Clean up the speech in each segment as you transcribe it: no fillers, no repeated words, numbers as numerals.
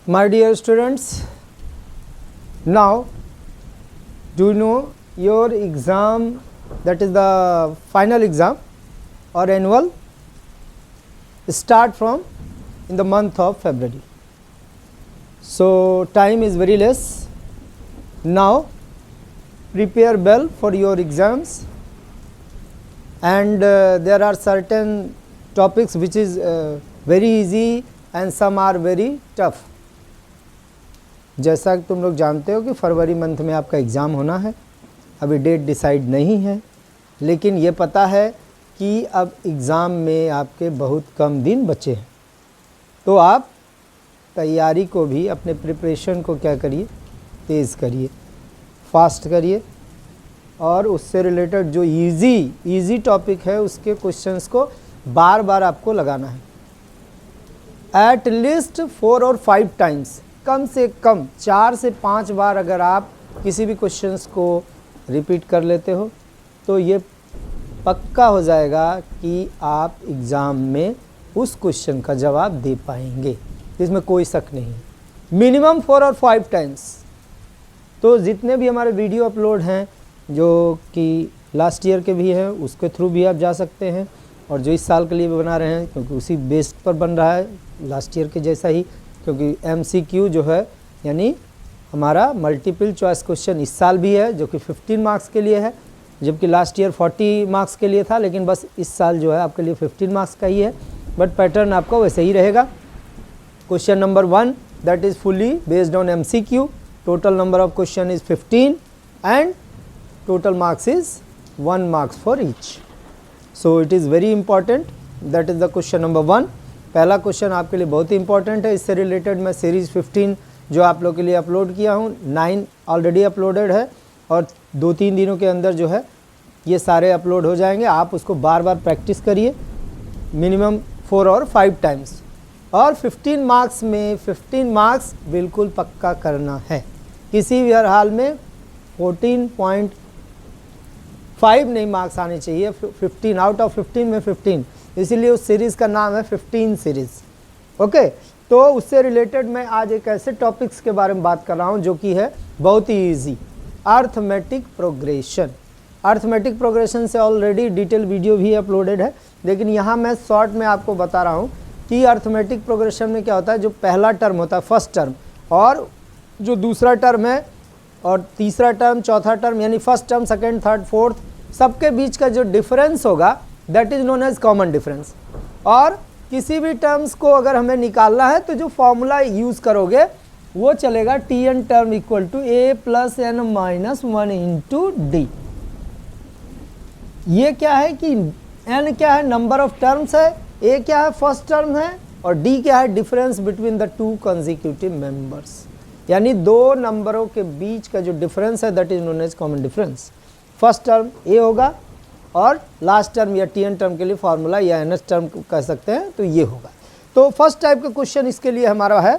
My dear students, now do you know your exam, that is the final exam or annual, start from in the month of February. So time is very less. Now prepare well for your exams, and there are certain topics which is very easy and some are very tough. जैसा कि तुम लोग जानते हो कि फरवरी month में आपका exam होना है, अभी डेट डिसाइड नहीं है, लेकिन ये पता है कि अब एग्ज़ाम में आपके बहुत कम दिन बचे हैं। तो आप तैयारी को भी, अपने प्रिपरेशन को क्या करिए, तेज़ करिए, फास्ट करिए, और उससे रिलेटेड जो इजी टॉपिक है उसके क्वेश्चंस को बार बार आपको लगाना है। एट लीस्ट 4 और 5 टाइम्स, कम से कम 4 से 5 बार अगर आप किसी भी क्वेश्चंस को रिपीट कर लेते हो तो ये पक्का हो जाएगा कि आप एग्ज़ाम में उस क्वेश्चन का जवाब दे पाएंगे, इसमें कोई शक नहीं। मिनिमम 4 और 5 टाइम्स। तो जितने भी हमारे वीडियो अपलोड हैं जो कि लास्ट ईयर के भी हैं, उसके थ्रू भी आप जा सकते हैं, और जो इस साल के लिए भी बना रहे हैं क्योंकि उसी बेस पर बन रहा है लास्ट ईयर के जैसा ही, क्योंकि MCQ जो है यानी हमारा मल्टीपल चॉइस क्वेश्चन इस साल भी है जो कि 15 मार्क्स के लिए है, जबकि लास्ट ईयर 40 मार्क्स के लिए था, लेकिन बस इस साल जो है आपके लिए 15 मार्क्स का ही है, बट पैटर्न आपका वैसे ही रहेगा। Question number 1 that is fully based on MCQ, total number of question is 15 and total marks is 1 marks for each. So it is very important, that is the question number 1। पहला question आपके लिए बहुत ही important है। इससे related मैं series 15 जो आप लोग के लिए अपलोड किया हूँ, 9 ऑलरेडी अपलोडेड है और 2-3 दिनों के अंदर जो है ये सारे अपलोड हो जाएंगे। आप उसको बार बार प्रैक्टिस करिए, मिनिमम 4 और 5 टाइम्स, और 15 मार्क्स में 15 मार्क्स बिल्कुल पक्का करना है। किसी भी हर हाल में 14.5 नहीं मार्क्स आने चाहिए, 15 आउट ऑफ 15 में 15, इसीलिए उस सीरीज़ का नाम है 15 सीरीज़। ओके, तो उससे रिलेटेड मैं आज एक ऐसे टॉपिक्स के बारे में बात कर रहा हूँ जो कि है बहुत ही easy, arithmetic progression. Arithmetic progression से ऑलरेडी डिटेल वीडियो भी अपलोडेड है, लेकिन यहाँ मैं शॉर्ट में आपको बता रहा हूँ कि अर्थमेटिक प्रोग्रेशन में क्या होता है। जो पहला टर्म होता है फर्स्ट टर्म, और जो दूसरा टर्म है और तीसरा टर्म, चौथा टर्म, यानी first term, second, third, fourth, सबके बीच का जो डिफरेंस होगा that is known as common difference. और किसी भी टर्म्स को अगर हमें निकालना है तो जो फॉर्मूला यूज़ करोगे वो चलेगा Tn term equal to a plus n minus 1 into D. ये क्या है कि n क्या है, नंबर ऑफ टर्म्स है, a क्या है, फर्स्ट टर्म है, और d क्या है, difference between the 2 consecutive members, यानी 2 नंबरों के बीच का जो डिफरेंस है that is known as common difference. First term a होगा और लास्ट टर्म या Tn टर्म के लिए फार्मूला या ns टर्म कह सकते हैं, तो ये होगा। तो फर्स्ट टाइप का क्वेश्चन इसके लिए हमारा है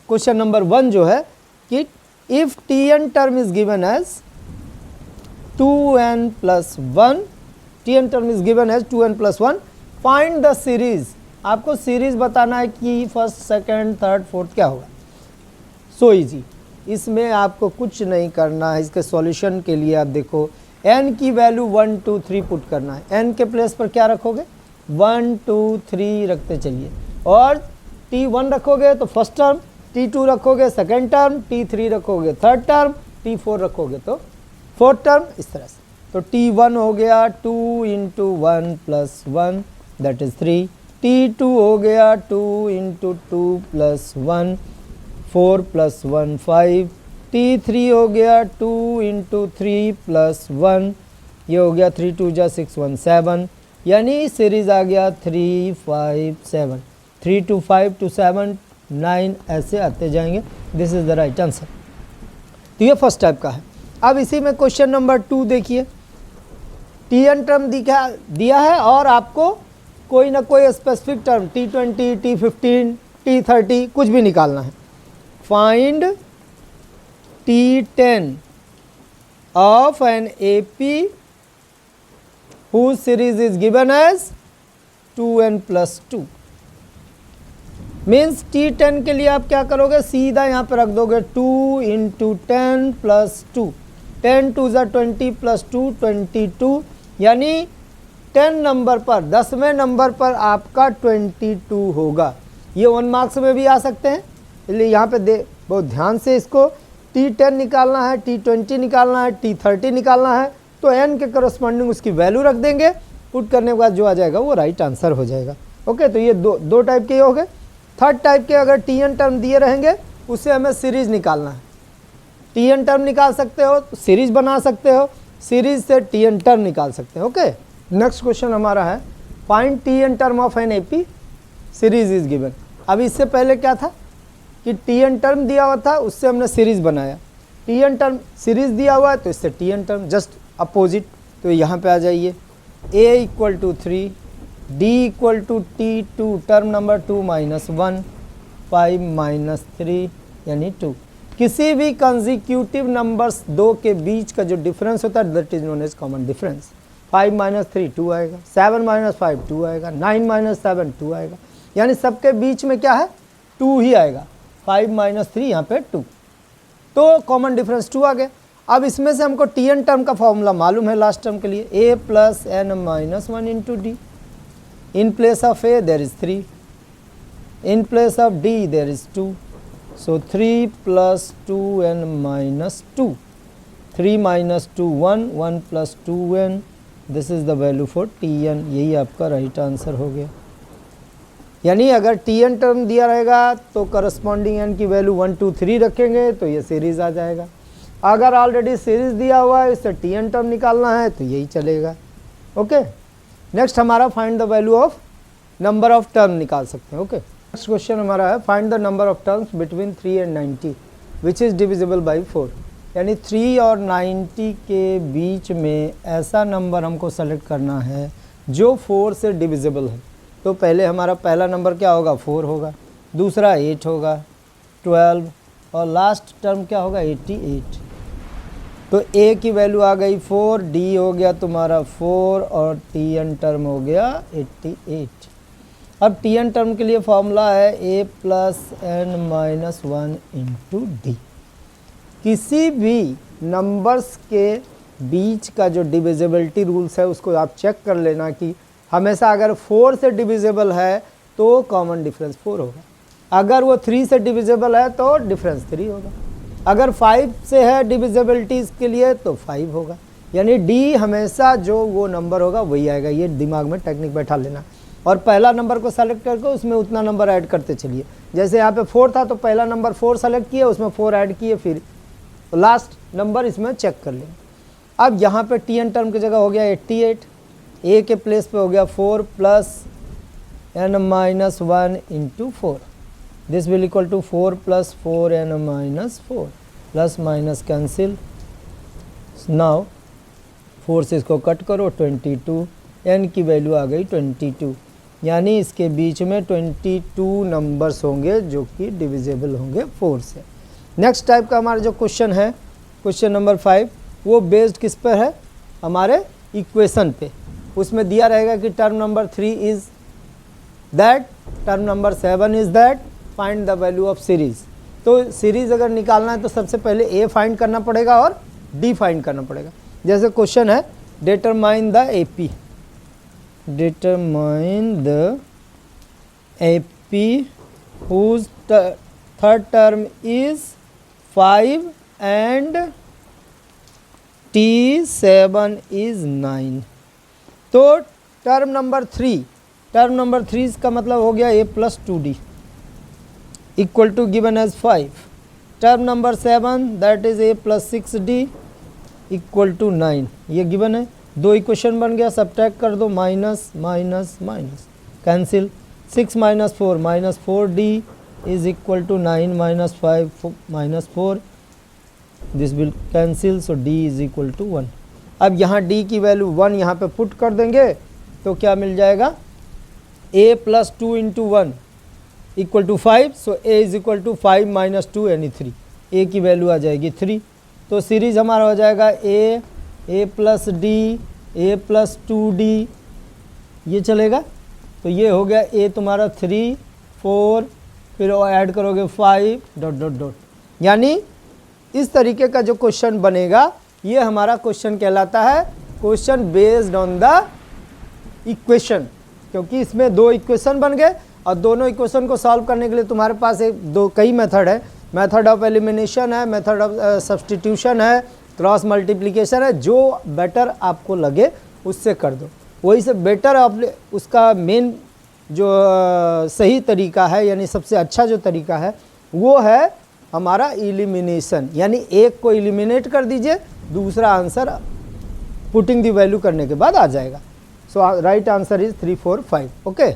क्वेश्चन नंबर 1 जो है कि if Tn term is given as 2n plus 1, Tn term is given as 2n plus 1, find the series. आपको सीरीज बताना है कि फर्स्ट, सेकेंड, थर्ड, फोर्थ क्या होगा। सो इजी, इसमें आपको कुछ नहीं करना है। इसके सॉल्यूशन के लिए आप देखो, n की वैल्यू 1 2 3 पुट करना है। n के प्लेस पर क्या रखोगे, 1 2 3 रखते चलिए, और T1 रखोगे तो फर्स्ट टर्म, T2 रखोगे सेकेंड टर्म, T3 रखोगे थर्ड टर्म, T4 रखोगे तो फोर्थ टर्म, इस तरह से। तो T1 हो गया 2 into 1 plus 1 that is 3, T2 हो गया 2 इंटू 2 प्लस 1 4 प्लस 1 5, T3 हो गया 2 इंटू 3 प्लस 1, ये हो गया 3 2 जा 6 1 7, यानी सीरीज आ गया 3 5 7, 3 to 5 to 7 9, ऐसे आते जाएंगे। This is the right answer. तो ये फर्स्ट टाइप का है। अब इसी में क्वेश्चन नंबर 2 देखिए, Tn टर्म दिया है और आपको कोई ना कोई specific term T20, T15, T30 कुछ भी निकालना है। Find T10 of an AP whose series is given as 2n plus 2। Means T10 के लिए आप क्या करोगे, सीधा यहाँ पे रख दोगे 2 इंटू 10 प्लस 2, 10 2 ज़ा 20 प्लस 2 22, यानी 10 नंबर पर 10वें नंबर पर आपका 22 होगा। ये 1 मार्क्स में भी आ सकते हैं, इसलिए यहाँ पे बहुत ध्यान से इसको T10 निकालना है, T20 निकालना है, T30 निकालना है, तो n के करस्पॉन्डिंग उसकी वैल्यू रख देंगे, पुट करने के बाद जो आ जाएगा वो राइट आंसर हो जाएगा। ओके, तो ये दो टाइप के हो गए। थर्ड टाइप के अगर Tn टर्म दिए रहेंगे उससे हमें सीरीज निकालना है। Tn टर्म निकाल सकते हो तो सीरीज बना सकते हो, सीरीज से Tn टर्म निकाल सकते हो। ओके, नेक्स्ट क्वेश्चन हमारा है find Tn term of an AP series is given. अब इससे पहले क्या था कि Tn टर्म दिया हुआ था, उससे हमने सीरीज बनाया। Tn टर्म सीरीज दिया हुआ है तो इससे Tn टर्म जस्ट अपोजिट। तो यहाँ पे आ जाइए, a equal to 3, d equal to T2 term number 2 minus 1, 5 minus 3 यानी 2। किसी भी कंजिक्यूटिव नंबर्स दो के बीच का जो डिफरेंस होता है that is known as common difference. 5 minus 3 2 आएगा, 7 माइनस 5 2 आएगा, 9 माइनस 7 2 आएगा, यानी सबके बीच में क्या है 2 ही आएगा। 5 माइनस 3 यहाँ पे 2, तो कॉमन डिफरेंस 2 आ गया। अब इसमें से हमको Tn टर्म का फॉर्मूला मालूम है लास्ट टर्म के लिए, a plus n minus 1 into D. In place of a there is 3, in place of d there is 2, so 3 plus 2n minus 2, 3 minus 2 1, 1 plus 2n, this is the value for Tn। यही आपका right answer हो गया। यानी अगर Tn term दिया रहेगा तो corresponding n की वैल्यू 1 2 3 रखेंगे तो ये सीरीज आ जाएगा। अगर ऑलरेडी सीरीज दिया हुआ है इससे Tn टर्म निकालना है तो यही चलेगा। ओके, नेक्स्ट हमारा find the value of number of term निकाल सकते हैं। ओके, नेक्स्ट क्वेश्चन हमारा है find the number of terms between 3 and 90 which is divisible by 4। यानी 3 और 90 के बीच में ऐसा नंबर हमको सेलेक्ट करना है जो 4 से डिविजिबल है। तो पहले हमारा पहला नंबर क्या होगा 4 होगा, दूसरा 8 होगा, 12 और लास्ट टर्म क्या होगा 88। तो a की वैल्यू आ गई 4, d हो गया तुम्हारा 4 और Tn टर्म हो गया 88। अब Tn टर्म के लिए फॉर्मूला है a plus n minus 1 into D. किसी भी नंबर्स के बीच का जो डिविजिबिलिटी रूल्स है उसको आप चेक कर लेना कि हमेशा अगर 4 से डिविजिबल है तो कॉमन डिफरेंस 4 होगा, अगर वो 3 से डिविजिबल है तो डिफरेंस 3 होगा, अगर 5 से है डिविजिबिलिटीज़ के लिए तो 5 होगा। यानी डी हमेशा जो वो नंबर होगा वही आएगा। ये दिमाग में टेक्निक बैठा लेना और पहला नंबर को सेलेक्ट करके उसमें उतना नंबर ऐड करते चलिए। जैसे यहाँ पे 4 था तो पहला नंबर 4 सेलेक्ट किए, उसमें 4 ऐड किए, फिर लास्ट नंबर इसमें चेक कर लेंगे। अब यहाँ पे Tn टर्म की जगह हो गया 88, a के प्लेस पे हो गया 4 plus n minus 1 into 4, this will equal to 4 plus 4n minus 4, plus minus cancel. Now 4 से इसको कट करो 22, n की वैल्यू आ गई 22, यानी इसके बीच में 22 नंबर्स होंगे जो कि डिविजिबल होंगे 4 से। नेक्स्ट टाइप का हमारा जो क्वेश्चन है, क्वेश्चन नंबर 5, वो बेस्ड किस पर है, हमारे इक्वेशन पे। उसमें दिया रहेगा कि term number 3 is that, term number 7 is that, find the value of series. तो सीरीज़ अगर निकालना है तो सबसे पहले ए फाइंड करना पड़ेगा और डी फाइंड करना पड़ेगा। जैसे क्वेश्चन है determine the AP, determine the AP whose third term is 5 and T7 is 9। तो टर्म नंबर 3, टर्म नंबर 3 का मतलब हो गया a plus 2d equal to given as 5। Term number 7 that is a plus 6d equal to 9, ये given है। दो equation बन गया, सब्ट्रैक्ट कर दो, minus minus minus cancel, 6 minus 4 minus 4d is equal to 9 minus 5 minus 4, this will cancel, so d is equal to 1। अब यहाँ d की वैल्यू 1 यहाँ पे पुट कर देंगे तो क्या मिल जाएगा, a plus 2 into 1 equal to 5, so a is equal to 5 minus 2 यानी 3, a की वैल्यू आ जाएगी 3। तो सीरीज हमारा हो जाएगा a plus d, a plus 2d, ये चलेगा। तो ये हो गया a तुम्हारा 3 4 फिर वो ऐड करोगे 5 डॉट डॉट डॉट, यानी इस तरीके का जो क्वेश्चन बनेगा ये हमारा क्वेश्चन कहलाता है question based on the equation, क्योंकि इसमें 2 इक्वेशन बन गए और दोनों इक्वेशन को सॉल्व करने के लिए तुम्हारे पास कई मेथड है। मेथड ऑफ एलिमिनेशन है, मेथड ऑफ सब्स्टिट्यूशन है, क्रॉस मल्टीप्लिकेशन है, जो बेटर आपको लगे उससे कर दो। वही से बेटर आप उसका मेन जो सही तरीका है, यानी सबसे अच्छा जो तरीका है वो है हमारा एलिमिनेशन, यानी एक को एलिमिनेट कर दीजिए, दूसरा आंसर पुटिंग दी वैल्यू करने के बाद आ जाएगा। सो राइट आंसर इज 3, 4, 5। ओके।